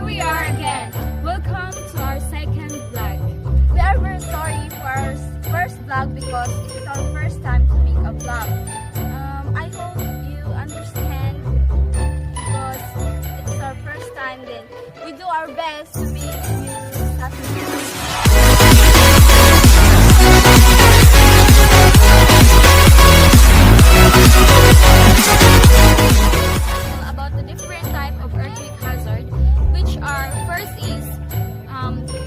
We are again. Welcome to our second vlog. We are very sorry for our first vlog because it is our first time to make a vlog. I hope you understand because it is our first time. Then we do our best to make you satisfied. About the different type of earthquake hazard, which are first is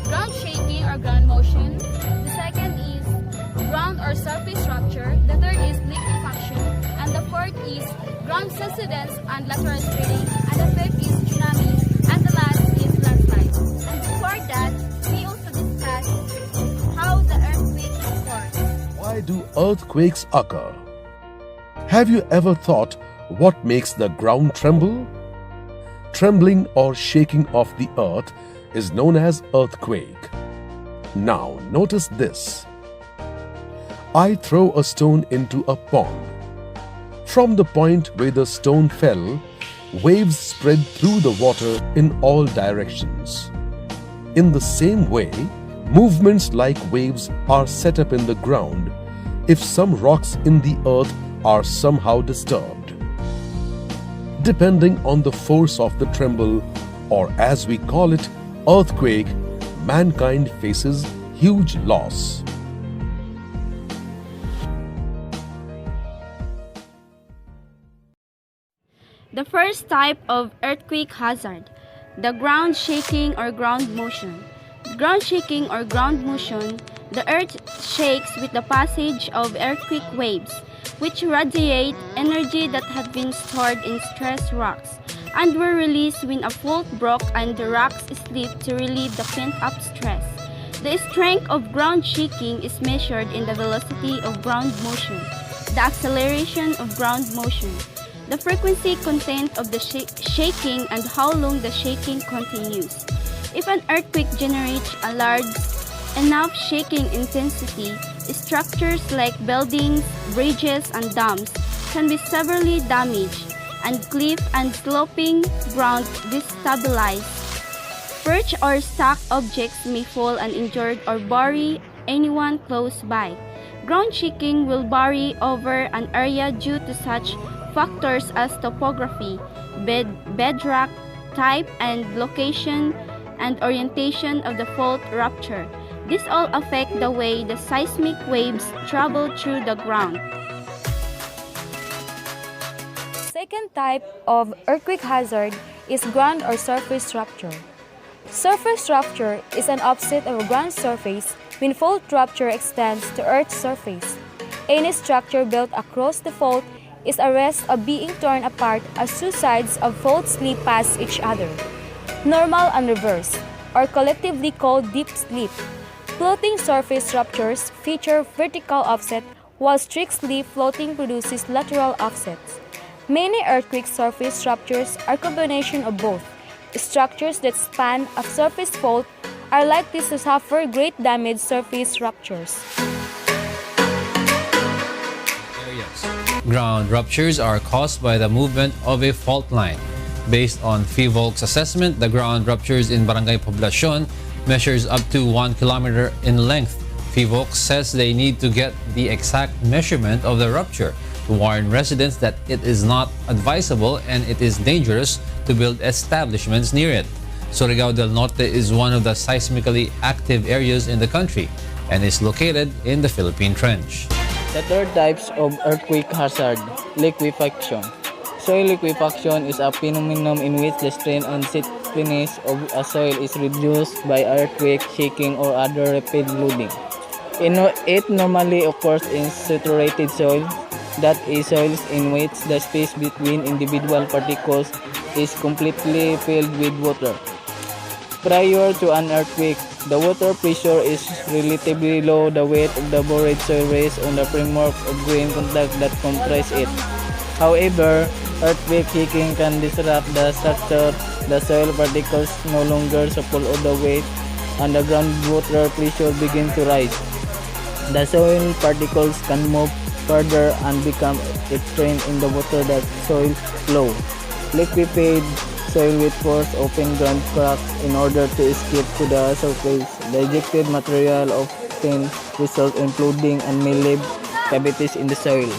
ground shaking or ground motion. The second is ground or surface rupture. The third is liquefaction, and the fourth is ground subsidence and lateral spreading, and the fifth is tsunami, and the last is landslide. And before that, we also discussed how the earthquake occurs. Why do earthquakes occur? Have you ever thought what makes the ground tremble? Trembling or shaking of the earth is known as earthquake. Now notice this. I throw a stone into a pond. From the point where the stone fell, waves spread through the water in all directions. In the same way, movements like waves are set up in the ground if some rocks in the earth are somehow disturbed. Depending on the force of the tremble, or as we call it, earthquake, mankind faces huge loss. The first type of earthquake hazard, the ground shaking or ground motion. Ground shaking or ground motion, the earth shakes with the passage of earthquake waves, which radiate energy that had been stored in stressed rocks and were released when a fault broke and the rocks slipped to relieve the pent-up stress. The strength of ground shaking is measured in the velocity of ground motion, the acceleration of ground motion, the frequency content of the shaking, and how long the shaking continues. If an earthquake generates a large enough shaking intensity, structures like buildings, bridges, and dams can be severely damaged, and cliff and sloping ground destabilized. Perch or stuck objects may fall uninjured or bury anyone close by. Ground shaking will bury over an area due to such factors as topography, bedrock type and location, and orientation of the fault rupture. This all affect the way the seismic waves travel through the ground. Second type of earthquake hazard is ground or surface rupture. Surface rupture is an offset of a ground surface when fault rupture extends to Earth's surface. Any structure built across the fault is at risk of being torn apart as two sides of fault slip past each other. Normal and reverse, or collectively called deep slip. Floating surface ruptures feature vertical offset, while strict slip floating produces lateral offsets. Many earthquake surface ruptures are a combination of both. Structures that span a surface fault are likely to suffer great damage surface ruptures. Ground ruptures are caused by the movement of a fault line. Based on FIVOLC's assessment, the ground ruptures in Barangay Poblacion measures up to 1 kilometer in length. FIVOLC says they need to get the exact measurement of the rupture to warn residents that it is not advisable and it is dangerous to build establishments near it. Surigao del Norte is one of the seismically active areas in the country and is located in the Philippine Trench. The third types of earthquake hazard, liquefaction. Soil liquefaction is a phenomenon in which the strength and stiffness of a soil is reduced by earthquake, shaking, or other rapid loading. It normally occurs in saturated soil, that is, soils in which the space between individual particles is completely filled with water. Prior to an earthquake, the water pressure is relatively low. The weight of the buried soil rests on the framework of grain contact that comprise it. However, earthquake shaking can disrupt the structure. The soil particles no longer support all the weight, and the groundwater pressure begins to rise. The soil particles can move further and become entrained in the water that soil flow. Liquefied soil with force open ground cracks in order to escape to the surface. The ejected material often result in flooding and may leave cavities in the soil.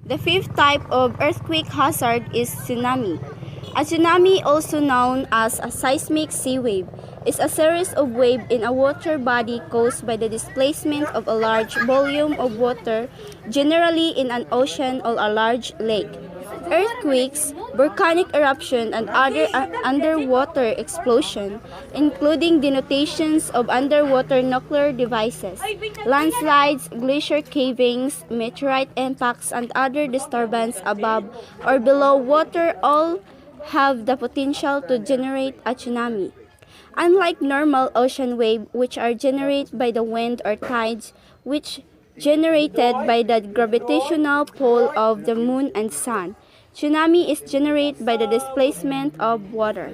The fifth type of earthquake hazard is tsunami. A tsunami, also known as a seismic sea wave, is a series of waves in a water body caused by the displacement of a large volume of water, generally in an ocean or a large lake. Earthquakes, volcanic eruption, and other underwater explosion, including detonations of underwater nuclear devices, landslides, glacier cavings, meteorite impacts, and other disturbance above or below water all have the potential to generate a tsunami. Unlike normal ocean waves, which are generated by the wind or tides, which generated by the gravitational pull of the moon and sun, tsunami is generated by the displacement of water.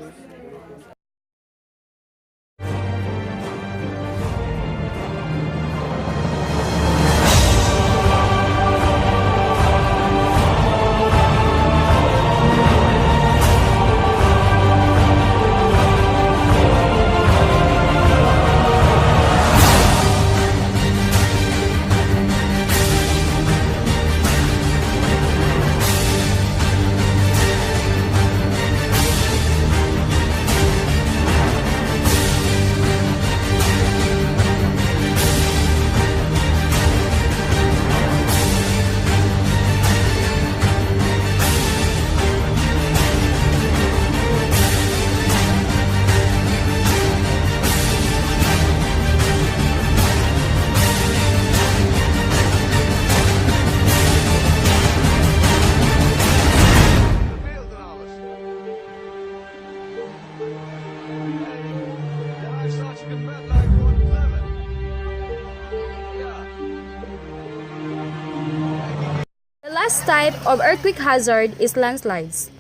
The last type of earthquake hazard is landslides.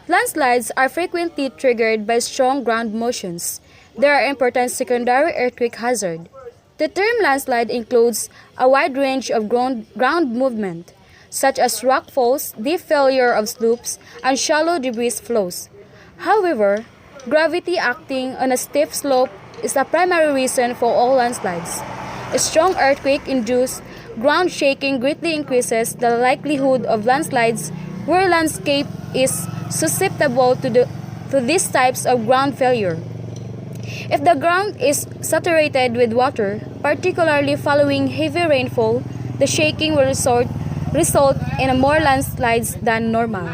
Landslides are frequently triggered by strong ground motions. They are important secondary earthquake hazard. The term landslide includes a wide range of ground movement, such as rock falls, deep failure of slopes, and shallow debris flows. However, gravity acting on a steep slope is the primary reason for all landslides. A strong earthquake-induced ground shaking greatly increases the likelihood of landslides where landscape is susceptible to these types of ground failure. If the ground is saturated with water, particularly following heavy rainfall, the shaking will result in more landslides than normal.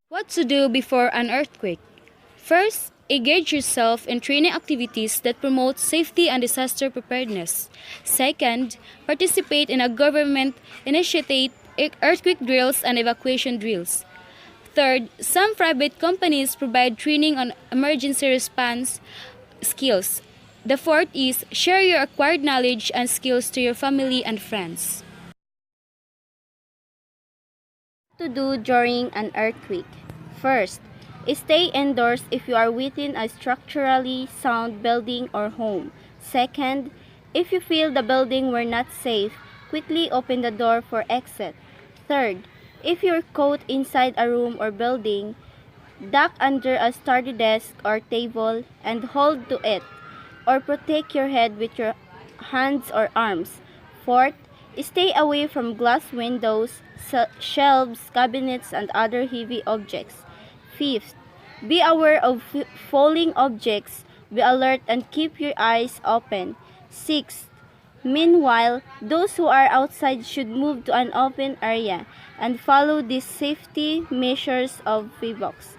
What to do before an earthquake? First, engage yourself in training activities that promote safety and disaster preparedness. Second, participate in a government-initiated earthquake drills and evacuation drills. Third, some private companies provide training on emergency response skills. The fourth is share your acquired knowledge and skills to your family and friends. What to do during an earthquake? First, stay indoors if you are within a structurally sound building or home. Second, if you feel the building were not safe, quickly open the door for exit. Third, if you're caught inside a room or building, duck under a sturdy desk or table and hold to it, or protect your head with your hands or arms. Fourth, Stay away from glass windows, shelves, cabinets, and other heavy objects. Fifth, be aware of falling objects. Be alert and keep your eyes open. Sixth, meanwhile, those who are outside should move to an open area and follow these safety measures of FIVOX.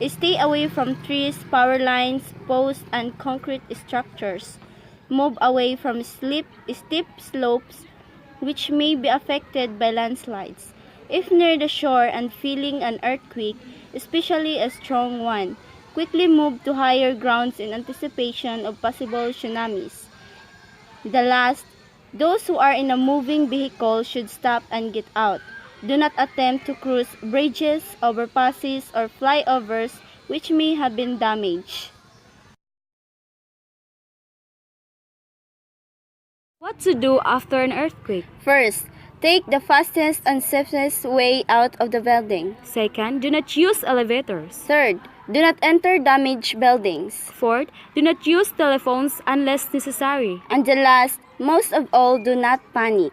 Stay away from trees, power lines, posts, and concrete structures. Move away from steep slopes which may be affected by landslides. If near the shore and feeling an earthquake, especially a strong one, quickly move to higher grounds in anticipation of possible tsunamis. The last, those who are in a moving vehicle should stop and get out. Do not attempt to cruise bridges, overpasses, or flyovers which may have been damaged. What to do after an earthquake? First, take the fastest and safest way out of the building. Second, do not use elevators. Third, do not enter damaged buildings. Fourth, do not use telephones unless necessary. And the last, most of all, do not panic.